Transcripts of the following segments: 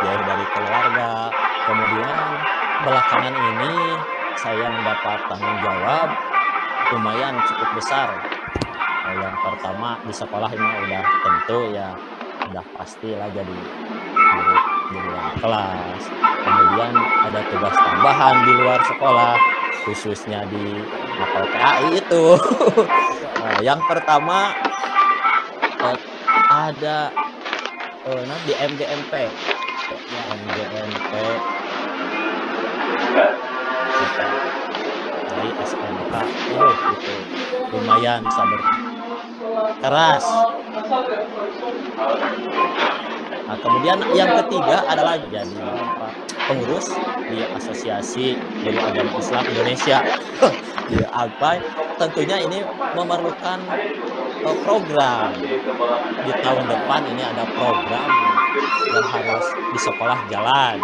jauh dari keluarga. Kemudian belakangan ini saya mendapat tanggung jawab lumayan cukup besar. Yang pertama di sekolah ini udah tentu ya, udah pastilah jadi guru di luar kelas. Kemudian ada tugas tambahan di luar sekolah, khususnya di mapel PAI itu. Nah, yang pertama ada di MGMP, ya MGMP dari SMK, itu lumayan bisa berkeras. Nah, kemudian yang ketiga adalah jadi pengurus di Asosiasi Guru Agama Islam Indonesia di AGPAI. Tentunya ini memerlukan program. Di tahun depan ini ada program yang harus di sekolah jalan,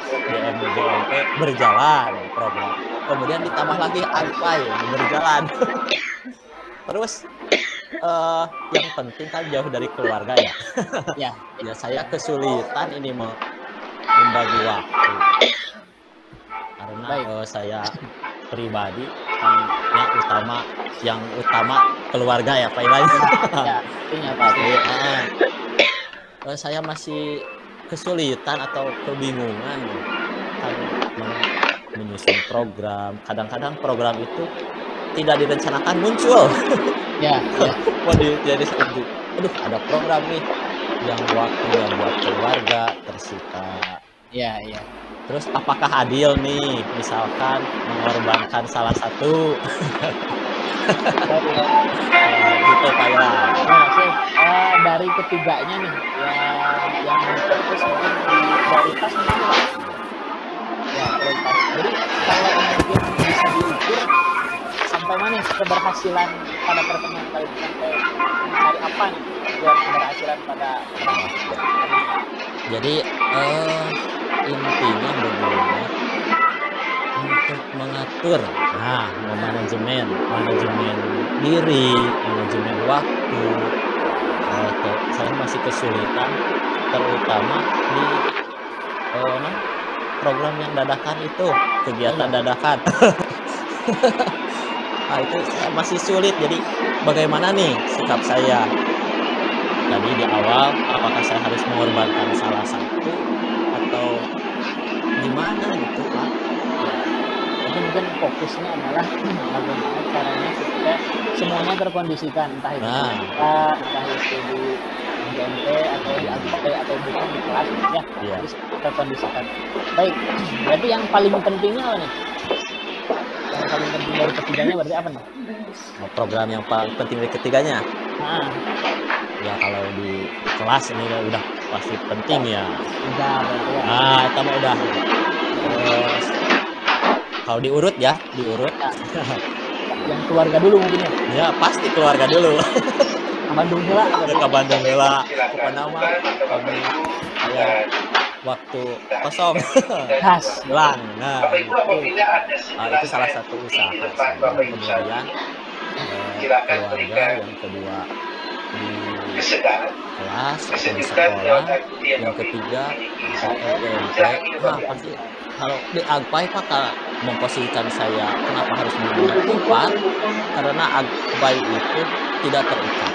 di MGMP berjalan program. Kemudian ditambah lagi AGPAI berjalan. Terus yang penting kan jauh dari keluarga ya. Ya saya kesulitan ini membagi waktu karena saya pribadi kan yang utama keluarga ya Pak Ilan. Ya, pasti. Saya masih kesulitan atau kebingungan kan menyusun program. Kadang-kadang program itu tidak direncanakan muncul. Ya. Jadi aduh ada program nih yang buat keluarga tersita. Ya. Terus apakah adil nih misalkan mengorbankan salah satu? Gitu Pak Ilan. Dari ketiganya nih yang fokus mungkin di prioritas ya prioritas. Jadi kalau mungkin bisa diukur sampai mana keberhasilan pada pertemuan kali ini, sampai dari apa nih buat keberhasilan pada jadi intinya begini, untuk mengatur manajemen diri, manajemen waktu. Saya masih kesulitan terutama di program yang dadakan itu, kegiatan dadakan. Itu masih sulit. Jadi bagaimana nih sikap saya tadi di awal, apakah saya harus mengorbankan salah satu atau gimana gitu Pak? Mungkin fokusnya adalah bagaimana caranya supaya semuanya terkondisikan, entah itu di MGMP atau di AGPAI atau bukan di kelas ya. Terkondisikan. Baik, berarti yang paling pentingnya apa nih? Yang paling penting dari ketiganya berarti apa nih? Program yang paling penting dari ketiganya? Ya kalau di kelas ini udah pasti penting ya. Itu mah udah. Terus kalau diurut. Yang keluarga dulu mungkin ya? Ya pasti keluarga dulu. Bandung Hela. Nama kami waktu kosong hilang. Itu salah satu usaha. Kemudian keluarga yang kedua di kelas atau di sekolah, yang ketiga MGMP. Pasti kalau di AGPAI Pak memposisikan saya kenapa harus menggunakan karena AGPAI itu tidak terikat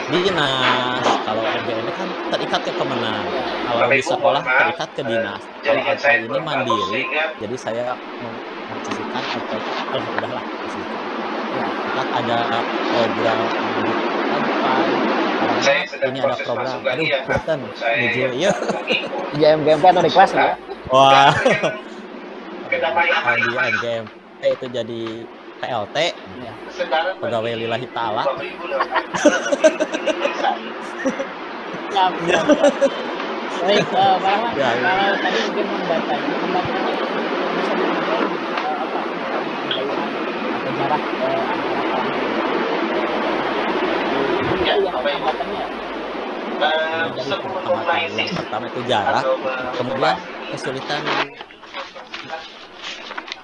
dinas. Kalau MGMP kan terikat ke Kemenang, kalau di sekolah terikat ke dinas. Kalau AGPAI ini mandiri, jadi saya memposisikan atau udahlah kan ada program ini ada program punten menuju ya di MGMP atau di kelas ya. Wah, di MGMP itu jadi PLT, pegawai lillahi ta'ala. Baik, Pak Rahmat, kalau tadi mungkin membatanya bisa yang pertama itu jarak, kemudian kesulitan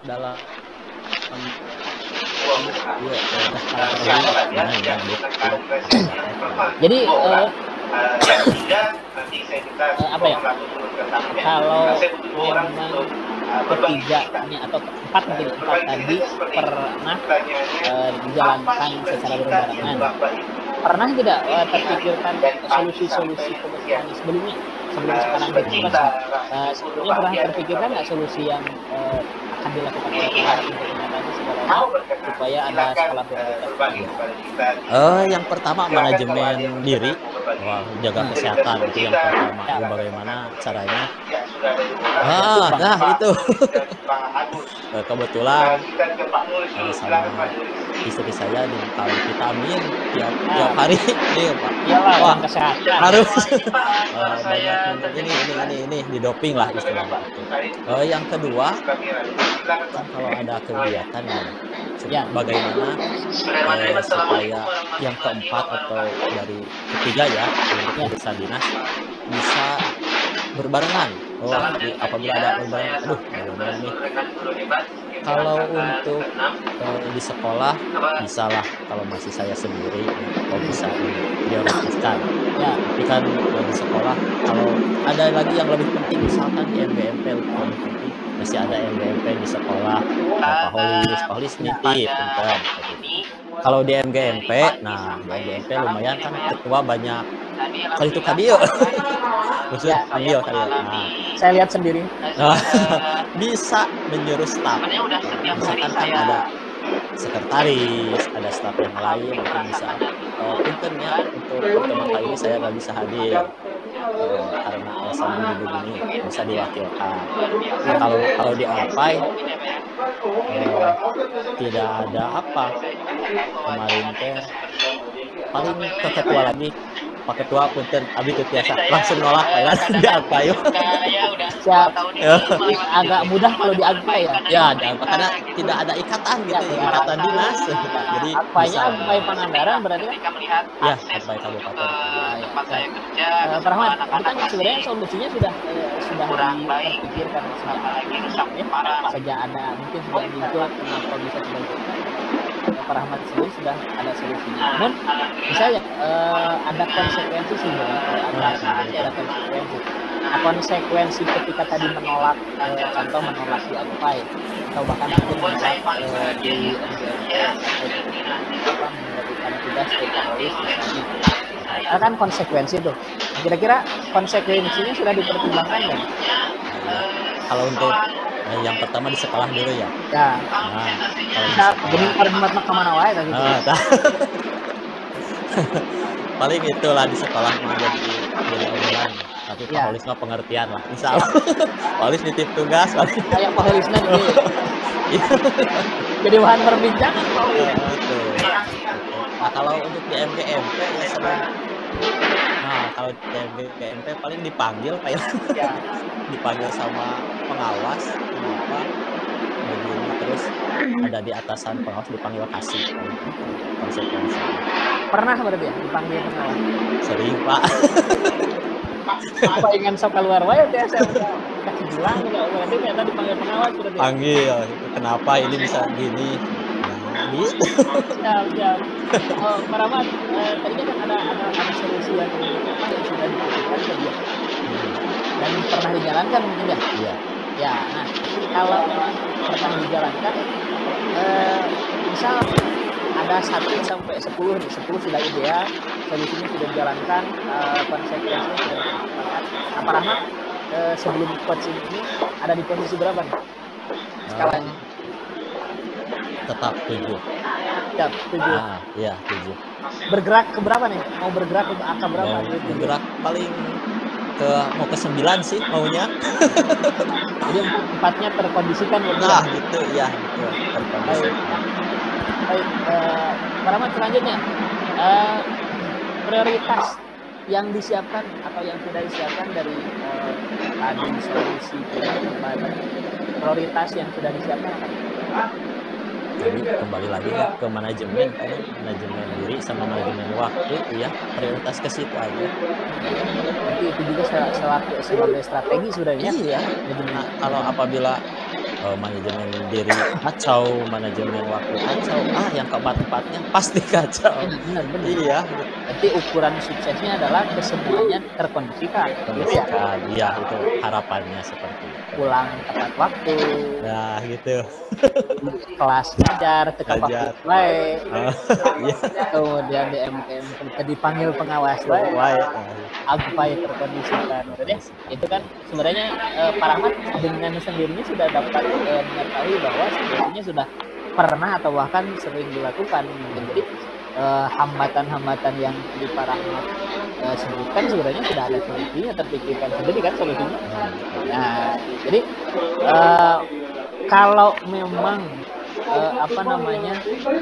dalam jadi apa ya, kalau memang ketiganya atau keempat mungkin empat tadi pernah dijalankan secara berbarengan, pernah tidak terpikirkan solusi-solusi kebersihan sebelum sekarang itu kan sebelumnya pernah terpikirkan nggak solusi yang akan dilakukan oleh pihak untuk mengatasi segalanya supaya ada skala prioritas? Yang pertama manajemen diri, jaga kesehatan itu yang pertama. Bagaimana caranya? Nah itu kebetulan sama istri saya dikali vitamin tiap hari nih Pak. Wah, kesehatan harus banyak ini di doping lah istilahnya. Yang kedua kan kalau ada kegiatan ya bagaimana supaya yang keempat atau dari ketiga ya untuk urusan dinas bisa berbarengan. Apabila ada berbarengan, bagaimana nih? Kalau untuk di sekolah bisa lah, kalau masih saya sendiri kalau bisa diprioritaskan. Ya, tapi kan di sekolah kalau ada lagi yang lebih penting misalkan di MGMP lebih penting, masih ada MGMP di sekolah, Pak Holis nitip punten. Kalau di MGMP, nah di MGMP lumayan kan ketua banyak kali itu kadio. Maksud ambil kadio. Nah, saya lihat sendiri. Bisa menyuruh staf. Misalkan kan ada sekretaris, ada staf yang lain, mungkin bisa. Puntennya untuk pertemuan kali ini saya nggak bisa hadir karena alasan begini bisa diwakilkan. Kalau di Alpai tidak ada apa kemarin teh paling ke ketua lagi. Pak Ketua punten abi teu tiasa langsung nolak kan di Alpai. Agak mudah kalau di Alpai ya. Ya, karena tidak ada ikatan gitu, ikatan dinas. Jadi Alpai Pangandaran berarti kan? Ya, Alpai kabupaten. Pak Rahmat, kan sebenarnya solusinya sudah terpikirkan saja ada mungkin sudah muncul kenapa bisa seperti itu. Pak Rahmat sendiri sudah ada solusinya. Namun misalnya ada konsekuensi sih, ada konsekuensi. Konsekuensi ketika tadi menolak, contoh menolak di Alpai atau bahkan mungkin menolak di memberikan tugas ke polis misalnya, kan konsekuensi tuh. Kira-kira konsekuensinya sudah dipertimbangkan kan? Kalau untuk yang pertama di sekolah dulu ya. Ya. Nah, kalau gening perhemat mah kemana wae kan gitu. Paling itulah di sekolah jadi obrolan. Tapi Pak Holis mah pengertian lah. Insya Allah. Pak Holis nitip tugas. Kayak Pak Holisnya gitu. Jadi bahan perbincangan Pak Holis. Nah, kalau untuk di MGMP ya sedang. Nah, kalau di MGMP paling dipanggil Pak ya. Dipanggil sama pengawas, kenapa begini, terus ada di atasan pengawas dipanggil kasih konsekuensi. Pernah berarti ya dipanggil pengawas? Sering Pak. Apa ingin sok keluar wae teh saya kasih bilang enggak berarti ternyata dipanggil pengawas berarti. Panggil, kenapa ini bisa gini? Nah, gitu. Siap. Pak Rahmat, tadi kan ada solusi yang sudah dipikirkan tadi. Dan pernah dijalankan mungkin ya? Iya. Ya, nah kalau memang pernah dijalankan, misal ada 1 sampai 10 nih, 10 sudah ideal, solusinya sudah dijalankan, konsekuensinya sudah dijalankan. Apa Rahmat sebelum coaching ini ada di posisi berapa nih skalanya? Tetap 7. Tetap 7. Iya 7. Bergerak ke berapa nih? Mau bergerak ke angka berapa? Bergerak paling mau ke 9 sih maunya. Jadi 4-nya terkondisikan ya. Nah gitu ya, gitu terkondisikan. Baik, Pak Rahmat selanjutnya prioritas yang disiapkan atau yang sudah disiapkan dari tadi solusi prioritas yang sudah disiapkan apa? Jadi kembali lagi ke manajemen diri sama manajemen waktu ya, prioritas ke situ aja. Jadi itu juga sebagai strategi sebenarnya. Iya. Nah, kalau apabila manajemen diri kacau, manajemen waktu kacau, yang keempat-empatnya pasti kacau. Benar. Iya, Berarti ukuran suksesnya adalah kesemuanya terkondisikan, gitu ya? iya itu harapannya seperti itu. Pulang tepat waktu, Nah, gitu. kelas ngajar, Ngajar. baik, Iya. kemudian di MTM dipanggil pengawas baik, apa yang terkondisikan. Jadi itu kan sebenarnya Pak Rahmat dengan sendirinya sudah dapat mengetahui bahwa sebetulnya sudah pernah atau bahkan sering dilakukan. Jadi hambatan-hambatan yang di Pak Rahmat sebutkan sebenarnya sudah ada solusinya, terpikirkan sendiri kan solusinya. Nah, jadi kalau memang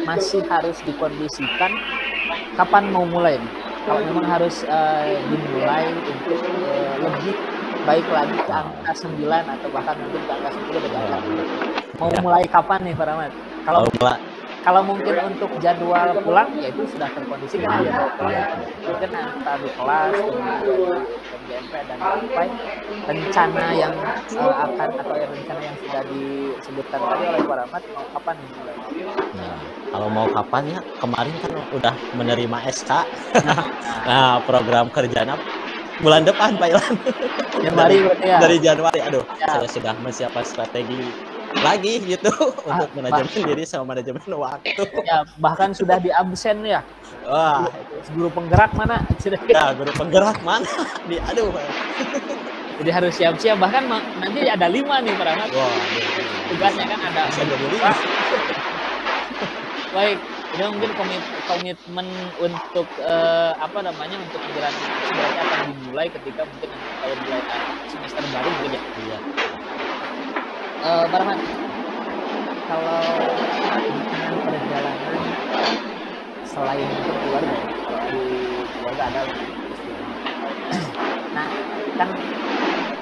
masih harus dikondisikan, kapan mau mulai? Kalau memang harus dimulai untuk lebih baik lagi ke angka 9 atau bahkan mungkin ke angka 10 bagaimana? Mau mulai kapan nih Pak Rahmat? Kalau mungkin untuk jadwal pulang ya itu sudah terkondisikan aja. Mungkin antara di kelas, MGMP dan sampai rencana yang akan atau rencana yang sudah disebutkan tadi oleh Pak Rahmat mau kapan nih mulai? Nah, kalau mau kapan ya, kemarin kan udah menerima SK. Nah, program kerjanya bulan depan Pak Ilan. Januari berarti ya? Dari Januari, aduh, saya sudah menyiapkan strategi lagi gitu untuk manajemen diri sama manajemen waktu. Ya, bahkan sudah di absen ya. Wah, guru penggerak mana? Ya, guru penggerak mana? Aduh. Jadi harus siap-siap, bahkan nanti ada 5 nih Pak Rahmat. Wah, tugasnya kan ada. Baik, ini mungkin komitmen untuk untuk menjalani sebenarnya akan dimulai ketika mungkin kalau mulai semester baru mungkin ya. Iya. Pak Rahmat, kalau dengan perjalanan selain itu keluarga, di keluarga ada nah kan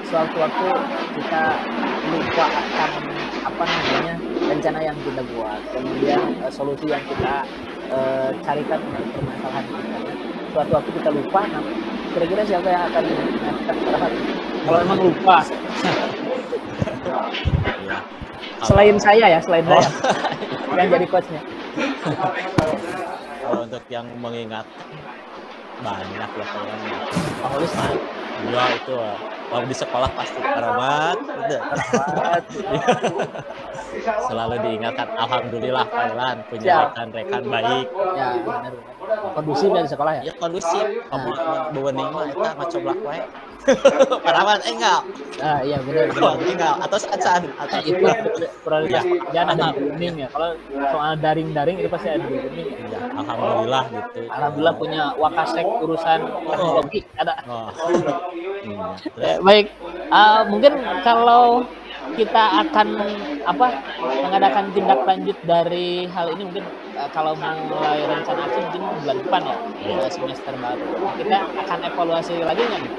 suatu waktu kita lupa akan rencana yang kita buat, kemudian solusi yang kita carikan untuk permasalahan kita. Suatu waktu kita lupa, nah kira-kira siapa yang akan mengingatkan kalau memang lupa? Ya. Selain saya yang jadi coachnya. Kalau untuk yang mengingat banyak ya kayaknya. Pak Holis ya itu kalau di sekolah pasti Pak Rahmat selalu diingatkan. Alhamdulillah Pak Ilan punya rekan-rekan baik. Ya benar. Kondusif dari sekolah ya? Ya kondusif. Bewening mah eta mah coblak wae. Pak Rahmat enggak. Iya benar. Enggak atau acan atau itu prioritas jangan ada bewening ya. Kalau soal daring itu pasti ada bewening ya. Alhamdulillah gitu. Alhamdulillah punya wakasek urusan teknologi ada. Baik, mungkin kalau kita akan mengadakan tindak lanjut dari hal ini mungkin kalau mulai rencana aksi mungkin bulan depan ya semester baru kita akan evaluasi lagi nggak nih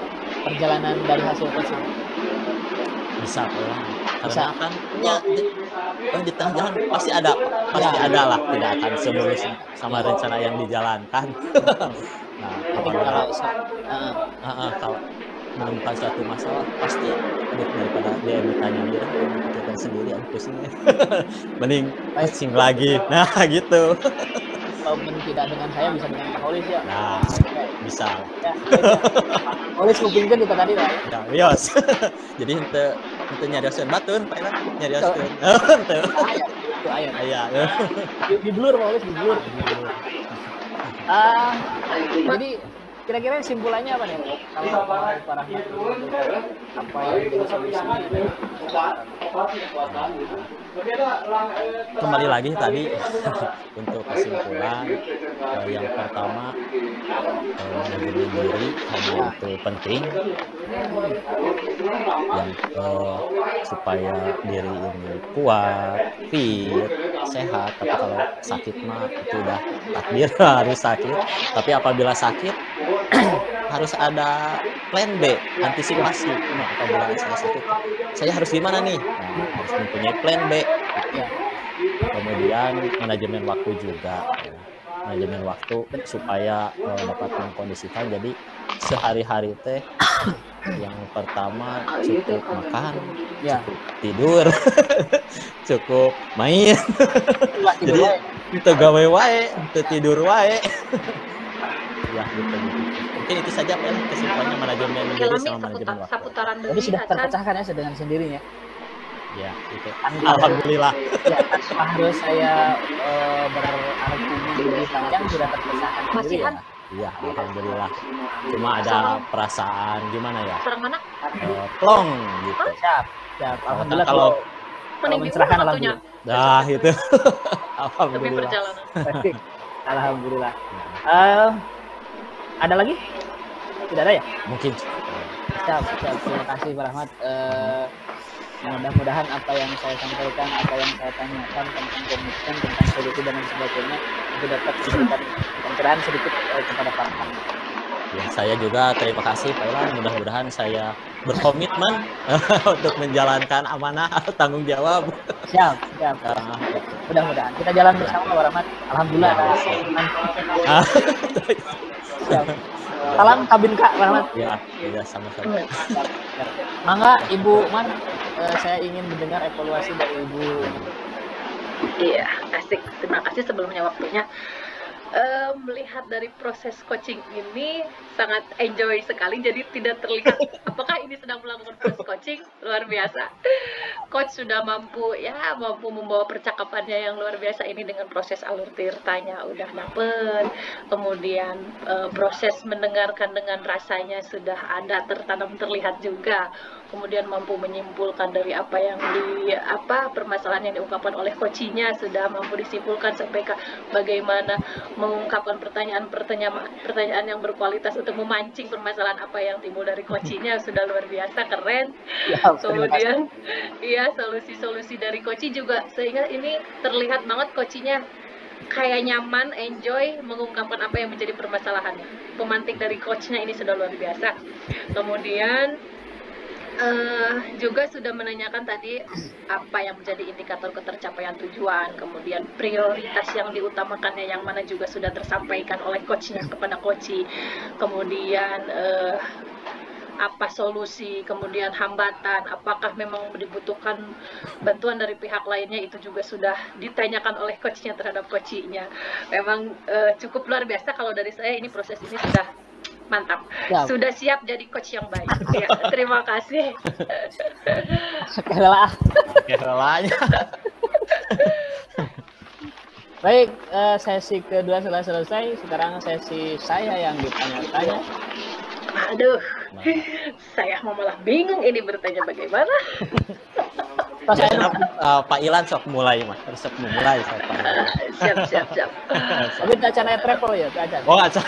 perjalanan dari hasil coaching? Bisa karena kan di tengah jalan pasti ada lah, tidak akan semulus sama rencana yang dijalankan. Nah, kalau menemukan suatu masalah pasti daripada dia bertanya kita sendiri pusingnya mending pusing lagi. Nah gitu. Kalau tidak dengan saya bisa dengan Pak Holis ya. Nah bisa Holis kupingkan kita tadi lah ya bios. Jadi ente nyarioskeun batun Pak Ilan nyarioskeun itu ayat di blur Pak Holis di blur. Jadi kira-kira simpulannya apa nih kalau Pak Rahmat apa yang jadi solusinya? Kembali lagi tadi untuk kesimpulan yang pertama manajemen diri itu penting yang supaya diri ini kuat, fit, sehat. Tapi kalau sakit mah itu udah takdir harus sakit. Tapi apabila sakit harus ada plan B, antisipasi. Nah, apabila saya sakit, saya harus gimana nih? Nah, harus mempunyai plan B. Ya. Kemudian manajemen waktu juga, manajemen waktu supaya dapat mengkondisikan. Jadi sehari-hari teh yang pertama cukup makan, Ya. cukup tidur, cukup main. Itulah tidur Jadi wae. teu gawe wae, teu tidur wae. Ya gitu. Mungkin itu saja Pak ya, kesimpulannya manajemen Oke, diri Lami, sama manajemen waktu. seputaran Jadi dulu sudah Acan. terpecahkan ya dengan sendirinya. Ya, itu. Tanpa Alhamdulillah. ya, tanpa harus saya berargumen lebih panjang sudah terpecahkan sendiri Masih ya. Han? Iya, alhamdulillah. Cuma ada perasaan gimana ya? Sarang mana? Plong gitu. Siap, siap. Alhamdulillah Kalau Mending mencerahkan bingung waktunya. dah itu. Demi Alhamdulillah. perjalanan. Baik. Alhamdulillah. Ada lagi? Tidak ada ya? Mungkin Siap, siap. Terima kasih Pak Rahmat. Mudah-mudahan apa yang saya sampaikan, apa yang saya tanyakan tentang komitmen, tentang solusi dan lain sebagainya itu dapat memberikan pencerahan sedikit kepada para penonton. ya, saya juga terima kasih Pak Ilham. Mudah-mudahan saya berkomitmen untuk menjalankan amanah atau tanggung jawab. Siap, siap. Mudah-mudahan kita jalan bersama Pak Rahmat. Alhamdulillah. Siap. Salam kabin Kak Rahmat. Ya, sama-sama. Mangga Ibu Man, saya ingin mendengar evaluasi dari Ibu. Iya, asik. Terima kasih sebelumnya waktunya. Melihat dari proses coaching ini sangat enjoy sekali, jadi tidak terlihat apakah ini sedang melakukan proses coaching. Luar biasa. Coach sudah mampu membawa percakapannya yang luar biasa ini dengan proses alur tirtanya udah dapet, kemudian proses mendengarkan dengan rasanya sudah ada tertanam terlihat juga, kemudian mampu menyimpulkan dari apa yang permasalahan yang diungkapkan oleh coachnya sudah mampu disimpulkan sampai ke bagaimana mengungkapkan pertanyaan yang berkualitas untuk memancing permasalahan apa yang timbul dari coachnya sudah luar biasa keren. Kemudian solusi-solusi dari coach juga sehingga ini terlihat banget coachnya kayak nyaman, enjoy mengungkapkan apa yang menjadi permasalahannya. Pemantik dari coachnya ini sudah luar biasa. Kemudian juga sudah menanyakan tadi apa yang menjadi indikator ketercapaian tujuan, kemudian prioritas yang diutamakannya yang mana juga sudah tersampaikan oleh coachnya kepada coachi, kemudian apa solusi, kemudian hambatan, apakah memang dibutuhkan bantuan dari pihak lainnya, itu juga sudah ditanyakan oleh coachnya terhadap coachinya. Memang cukup luar biasa kalau dari saya ini proses ini sudah mantap. Ya. Sudah siap jadi coach yang baik. Ya, terima kasih. Relanya. Baik, sesi kedua sudah selesai. Sekarang sesi saya yang ditanya-tanya. Aduh, saya malah bingung ini bertanya bagaimana. Pak Ilan sok mulai Mas. Sok mulai Pak. Siap. Tapi acara travel ya, acara. Oh, acara.